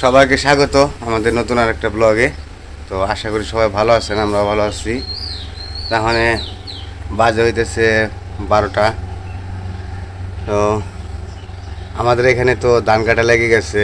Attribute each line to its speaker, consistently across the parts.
Speaker 1: সবাইকে স্বাগত আমাদের নতুন আর একটা ব্লগে। তো আশা করি সবাই ভালো আছেন, আমরাও ভালো আছি। তাহলে বাজে হইতেছে 12টা। তো আমাদের এখানে তো ধান কাটা লেগে গেছে,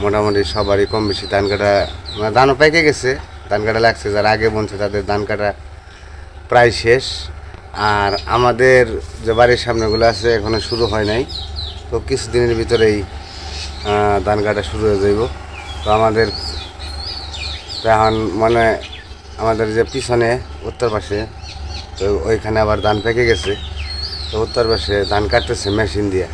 Speaker 1: মোটামুটি সবারই কম বেশি ধান কাটা, মানে ধানও পেকে গেছে, ধান কাটা লাগছে। যারা আগে বলছে তাদের ধান কাটা প্রায় শেষ। আর আমাদের যে বাড়ির সামনেগুলো আছে এখনও শুরু হয় নাই, তো কিছুদিনের ভিতরেই ধান কাটা শুরু হয়ে যাইব। তো আমাদের এখন মানে আমাদের যে পিছনে উত্তর পাশে, তো ওইখানে আবার ধান পেকে গেছে, তো উত্তর পাশে ধান কাটতেছে মেশিন দিয়ে।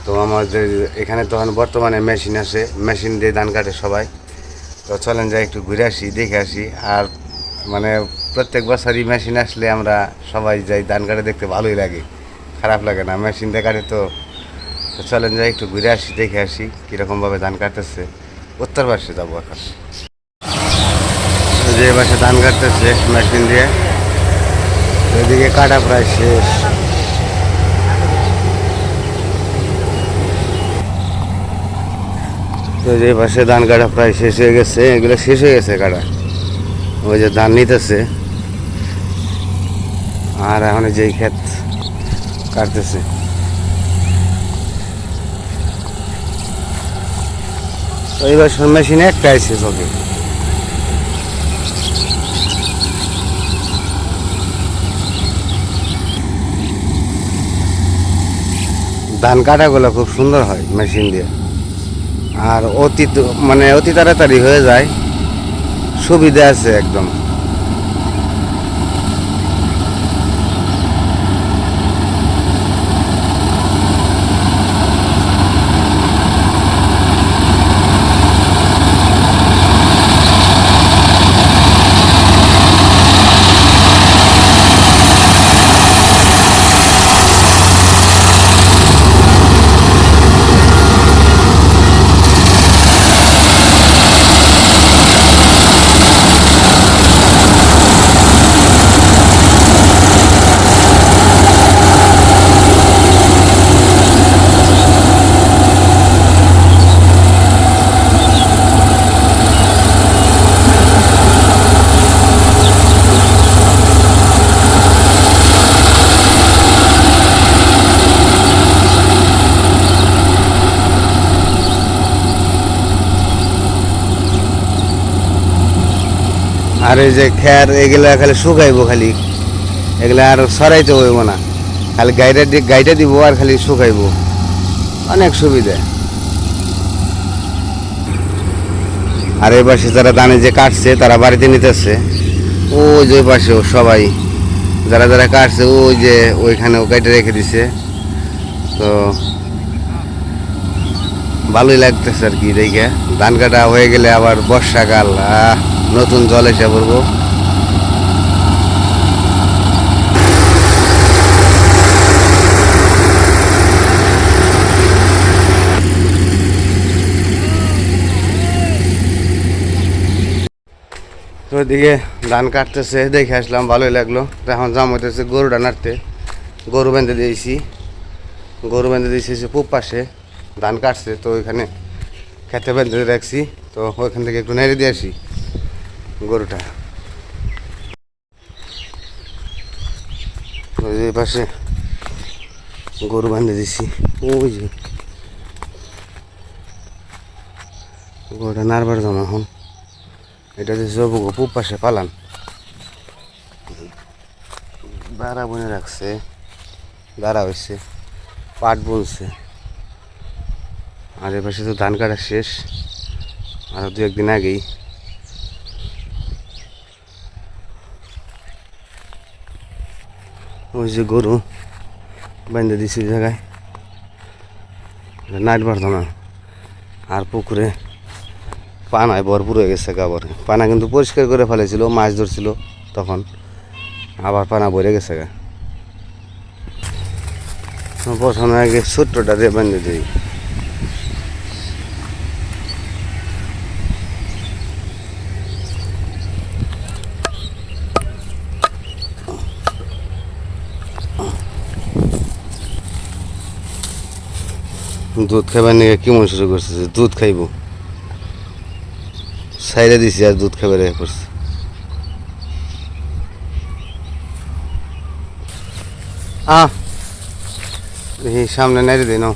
Speaker 1: তো আমাদের এখানে তখন বর্তমানে মেশিন আছে, মেশিন দিয়ে ধান কাটে সবাই। তো চলেন যাই একটু ঘুরে আসি, দেখে আসি। আর মানে প্রত্যেক বছরই মেশিন আসলে আমরা সবাই যাই ধান কাটে, দেখতে ভালোই লাগে, খারাপ লাগে না। মেশিন দিয়ে কাটে তো চলেন যাই একটু ঘুরে আসি, দেখে আসি কীরকমভাবে ধান কাটতেছে। উত্তর পাশে যাবো এখন, যে পাশে ধান কাটতেছে মেশিন দিয়ে, ওইদিকে কাটা প্রায় শেষ। তো যে পাশে ধান কাটা প্রায় শেষ হয়ে গেছে, এগুলো শেষ হয়ে গেছে কাটা। ওই যে ধান নিতেছে, আর এখন যেই ক্ষেত কাটতেছে। তো এই বছর মেশিনে একটা আছে চোখে। ধান কাটাগুলো খুব সুন্দর হয় মেশিন দিয়ে, আর অতি তাড়াতাড়ি হয়ে যায়, সুবিধা আছে একদম। আর এই যে খ্যার এগুলা খালি শুকাইবো, খালি এগুলা আর সরাইতে হইব না, খালি গাইটা দিব আর খালি শুকাইবো, অনেক সুবিধা। আর এই পাশে যারা ধানে যে কাটছে তারা বাড়িতে নিতেছে, ওই যে পাশেও সবাই যারা যারা কাটছে ওই যে ওইখানেও গাইটা রেখে দিছে। তো ভালোই লাগতেছে আর কি দেখে। ধান কাটা হয়ে গেলে আবার বর্ষাকাল, নতুন জল এসে পড়বো। তো ওইদিকে ধান কাটতেছে দেখে আসলাম, ভালোই লাগলো। তো এখন জাম হইতেছে গরুটা নাড়তে, গরু বেঁধে দিয়েছি, পূব পাশে ধান কাটছে, তো ওইখানে খেতে বেঁধে রাখছি। তো ওইখান থেকে একটু নেড়ে দিয়ে আসি গরুটা। ওই পাশে গরু বেঁধে দিছি, ওই যে গরুটা নাড়বার জন্য এখন এটা যে জবুগো পূব পাশে পালান দাঁড়া বনে রাখছে, দাঁড়া হয়েছে, পাট বুনছে। আর এ পাশে তো ধান কাটা শেষ, আরও দু একদিন আগেই। ওই যে গরু বেঁধে দিছি জায়গায়, নাইট বাড়তো না। আর পুকুরে পানায় ভরপুর হয়ে গেছে গাবরে, পানা কিন্তু পরিষ্কার করে ফেলেছিল, মাছ ধরছিল তখন, আবার পানা ভরে গেছে গা। প্রথমে আগে ছোট্টটা দিয়ে বেঁধে দিই। দুধ খাইবার নিয়ে কেমন শুরু করতেছে, দুধ খাইব। সাইডে দিছি আর দুধ খাবে রেখে পড়ছে। দেখি সামনে নাড়ি দিই নাও।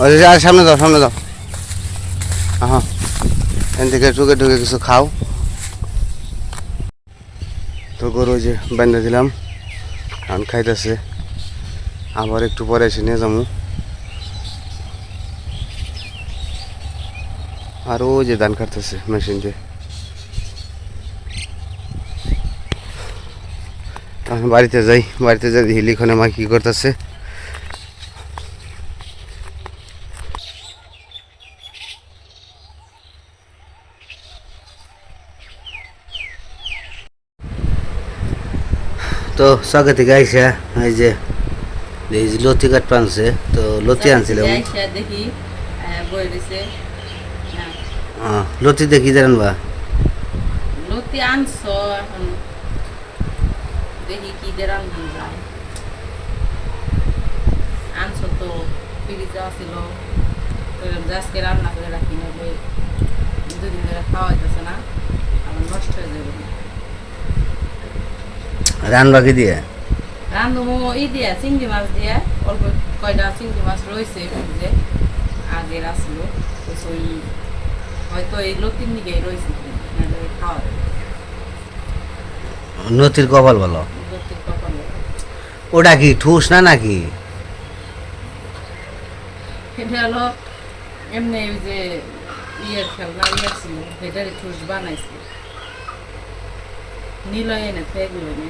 Speaker 1: আর সামনে যাও, সামনে যাও। হ্যাঁ, এখান থেকে ঢুকে ঢুকে কিছু খাও। তো গরু ওই যে বেঁধে দিলাম, ধান খাইতেছে। আবার একটু পরে এসে নিয়ে যাবো। আর ওই যে ধান কাটতেছে মেশিন দিয়ে। আমি বাড়িতে যাই, বাড়িতে যাই দেখি লিখনে মা কি করতেছে। তো সকাল থেকে আইসা এই যে লতি কাঠ পানছে, তো লতি আনছিলাম।
Speaker 2: দেখি বই দিছে
Speaker 1: লতি দেখি জানেন বা
Speaker 2: লতি আনছো, এখন দেখি কি দিয়ে রান্ধন যায়। আনছো তো ফ্রিজে আসছিল, আজকে রান্না করে রাখি না, দুদিন ধরে খাওয়া যাচ্ছে না, আমার নষ্ট হয়ে যাবে।
Speaker 1: রানবাকি দিয়ে
Speaker 2: রান্ধবো ই দিয়া চিংড়ি মাছ দিয়ে, অল্প কয়টা চিংড়ি মাছ রয়েছে ফ্রিজে, আগের আসলো। ওই হয়তো এই লতির দিকেই রয়েছে, খাওয়া
Speaker 1: নতির কপাল বলো।
Speaker 2: লতির কপালে
Speaker 1: ওটা কি ঠুস না নাকি?
Speaker 2: এটা হলো এমনি ওই যে ইয়ের খেলনা ইয়ে ছিল, সেটারই ঠুস বানাইছে। নিলয় এনে ফেগলো এনে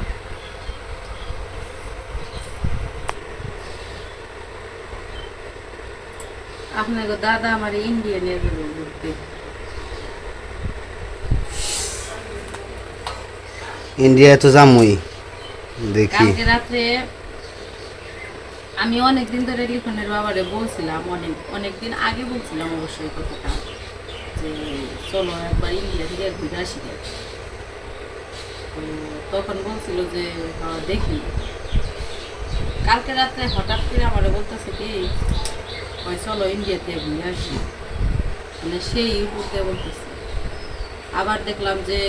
Speaker 2: আপনার দাদা আমার ইন্ডিয়া নিয়ে যাবে ঘুরতে।
Speaker 1: ইন্ডিয়া তো যামই দেখি।
Speaker 2: কালকে রাত্রে আমি অনেকদিন ধরে লিখনের বাবারে বলছিলাম, অনেকদিন আগে বলছিলাম অবশ্যই কথাটা, যে চলো একবার ইন্ডিয়া থেকে ঘুরে আসি। তখন বলছিল যে দেখি। কালকে রাত্রে হঠাৎ করে আমার বলতেছে কি চলো ইন্ডিয়াতে ঘুরে আসি, মানে সেই ইউটিউবে বলতেছে। আবার দেখলাম যে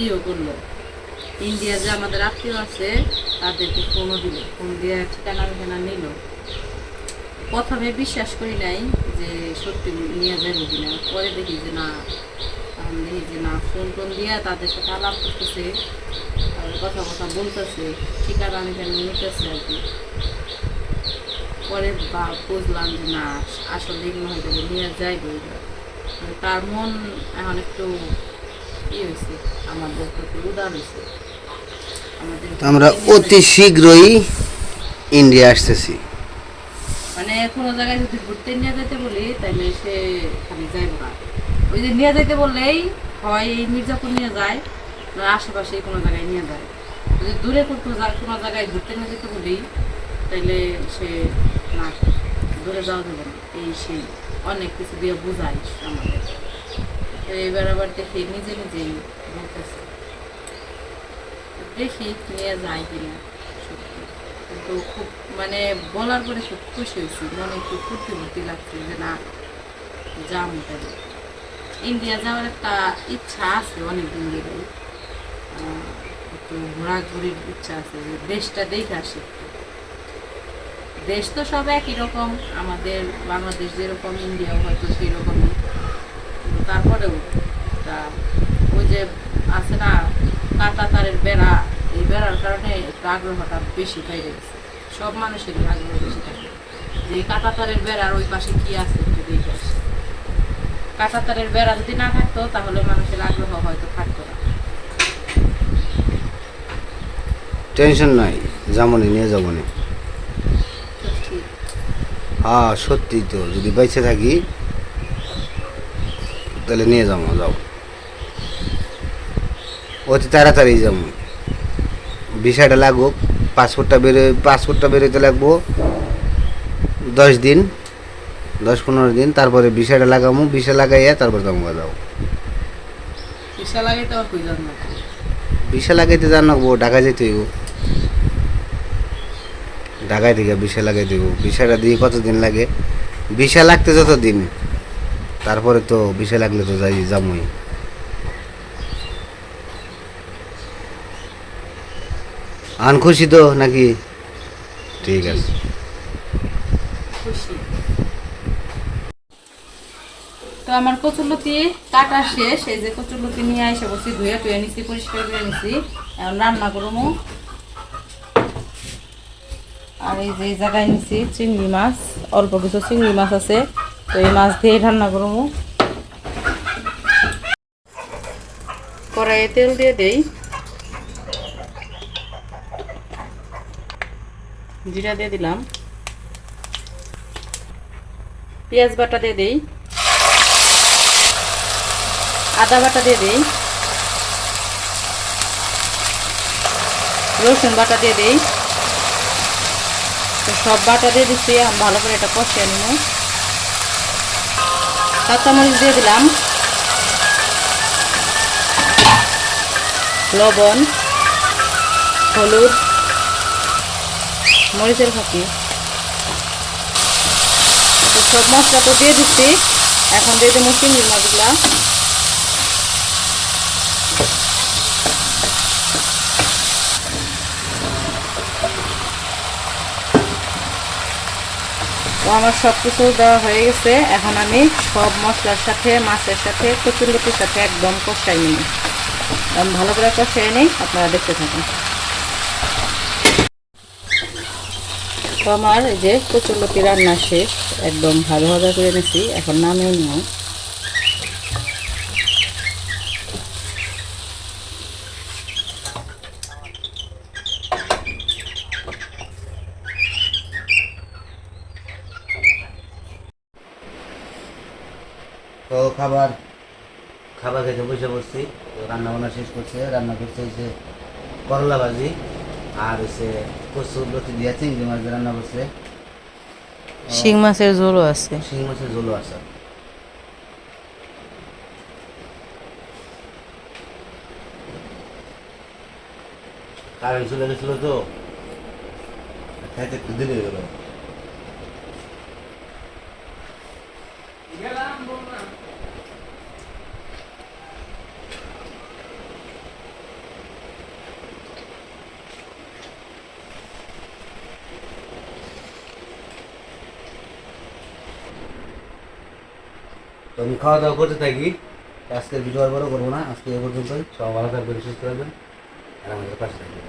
Speaker 2: ইও করলো, ইন্ডিয়া যে আমাদের আত্মীয় আছে তাদেরকে ফোনও দিল, ফোন দিয়ে ঠিকানা ঠিকানা নিল। প্রথমে বিশ্বাস করি নাই যে সত্যি নিয়ে যাবো কিনা, পরে দেখি যে না, দেখি যে না, ফোন টোন দিয়ে তাদের সাথে আলাপ করতেছে, কথা কথা বলতেছে, ঠিকানা ঠিকানা নিতেছে আর কি। পরে বুঝলাম যে না, আসলে এগুলো হয়তো নিয়ে যাইবে। তার মন এখন একটু হয়েছে, আমাদের প্রতি উদার হয়েছে।
Speaker 1: আমরা অতি শীঘ্রই ইন্ডিয়া আসতেছি।
Speaker 2: মানে কোনো জায়গায় যদি ঘুরতে নিয়ে যেতে বলি তাহলে সে খালি যাইব না, ওই যে নিয়ে যেতে বললেই হয় এই মির্জাপুর নিয়ে যায়, আশেপাশে কোনো জায়গায় নিয়ে যায়। যদি দূরে কোনো জায়গায় ঘুরতে নিয়ে যেতে বলি তাইলে সে না, দূরে যাওয়া যাবে না, এই সেই অনেক কিছু দিয়ে বুঝাই আমাদের। তো এবার আবার দেখি নিজে নিজেই বলতেছে, দেখি নিয়ে যায় কিনা। সত্যি কিন্তু খুব মানে বলার পরে খুব খুশি হয়েছি, মনে খুব ফুর্তি ফুর্তি লাগছে যে না যাবো। তাহলে ইন্ডিয়া যাওয়ার একটা ইচ্ছা আছে অনেক দিন ধরে, একটু ঘোরাঘুরির ইচ্ছা আছে, যে দেশটা দেখে আসে। দেশ তো সব একই রকম, আমাদের বাংলাদেশ যেরকম ইন্ডিয়াও হয়তো সেই রকমই, কিন্তু তারপরেও তা ওই যে আছে না কাঁটা তারের বেড়া, এই বেড়ার কারণে একটু আগ্রহটা বেশি বেড়ে গেছে। সব মানুষেরই আগ্রহ বেশি থাকে যে কাঁটা তারের বেড়ার ওই পাশে কি আছে একটু দেখে আসে। কাঁটা তারের বেড়া যদি না থাকতো তাহলে মানুষের আগ্রহ হয়তো থাকতো না।
Speaker 1: টেনশন নাই, যাবনি নিয়ে যাবনি। হ্যাঁ সত্যি তো, যদি বেঁচে থাকি তাহলে নিয়ে যাবো। যাও অতি তাড়াতাড়ি যাবো, ভিসাটা লাগুক, পাসপোর্টটা বেরোতে লাগবো 10 দিন, 10-15 দিন, তারপরে ভিসাটা লাগাবো, ভিসা লাগাইয়া তারপর যাবো। যাও
Speaker 2: ভিসা লাগাইতে আর কই যান না,
Speaker 1: বিশা লাগাইতে জানাবো, ঢাকা যেতে হইব। ঢাকায় থেকে বিশা লাগাই দিব। বিশাটা দিয়ে কতদিন লাগে? বিশা লাগতে যত দিন, তারপরে তো বিশা লাগলে তো যাই যামই। আন খুশি তো নাকি? ঠিক আছে।
Speaker 2: খুশি। তো আমার কচুরলতি কাটা শেষ। এই যে কচুরলতি নিয়ে এসে বসি, ধুয়ে টুয়ে নিছি, পরিষ্কার করে নিছি। এখন রান্না করবো। আর এই যে এই জায়গায় নিছি চিংড়ি মাছ, অল্প কিছু চিংড়ি মাছ আছে, তো এই মাছ দিয়ে রান্না করবো। কড়াইয়ে তেল দিয়ে দেই, জিরা দিয়ে দিলাম, পেঁয়াজ বাটা দিয়ে দেই, আদা বাটা দিয়ে দেই, রসুন বাটা দিয়ে দেই। তো সব বাটা দিয়ে দিচ্ছি, ভালো করে এটা কষিয়ে নিব। কাঁচামরিচ দিয়ে দিলাম, লবণ, হলুদ, মরিচের ফাঁকি, তো সব মশলা তো দিয়ে দিচ্ছি। এখন দিয়ে দেবো চিংড়ি মাছগুলা। তো আমার সব কিছু দেওয়া হয়ে গেছে। এখন আমি সব মশলার সাথে, মাছের সাথে, কচুরলতির সাথে একদম কষাই নিই। আমি ভালো করে কষাই নিই, আপনারা দেখতে থাকুন। তো আমার এই যে কচুরলতি রান্না শেষ, একদম ভালো ভাজা করে নিয়েছি। এখন নামিয়ে নিও।
Speaker 1: তো খাবার খাবার খেতে বসে পড়ছি। তো রান্না বান্না শেষ করছে। রান্না করছে হচ্ছে করলা ভাজি, আর হচ্ছে কচুরলতি দিয়ে চিংড়ি মাছ দিয়ে রান্না করছে।
Speaker 2: শিং মাছের ঝোলও আছে।
Speaker 1: শিং মাছের ঝোলও আছে। কারেন্ট চলে গেছিল তো, খাইতে একটু দেরি হয়ে গেল। তো আমি খাওয়া দাওয়া করতে থাকি। আজকের ভিডিও আর বড় করবো না, আজকে এ পর্যন্তই। সব ভালো থাকবেন, সুস্থ থাকবেন, আর আমাদের পাশে থাকবেন।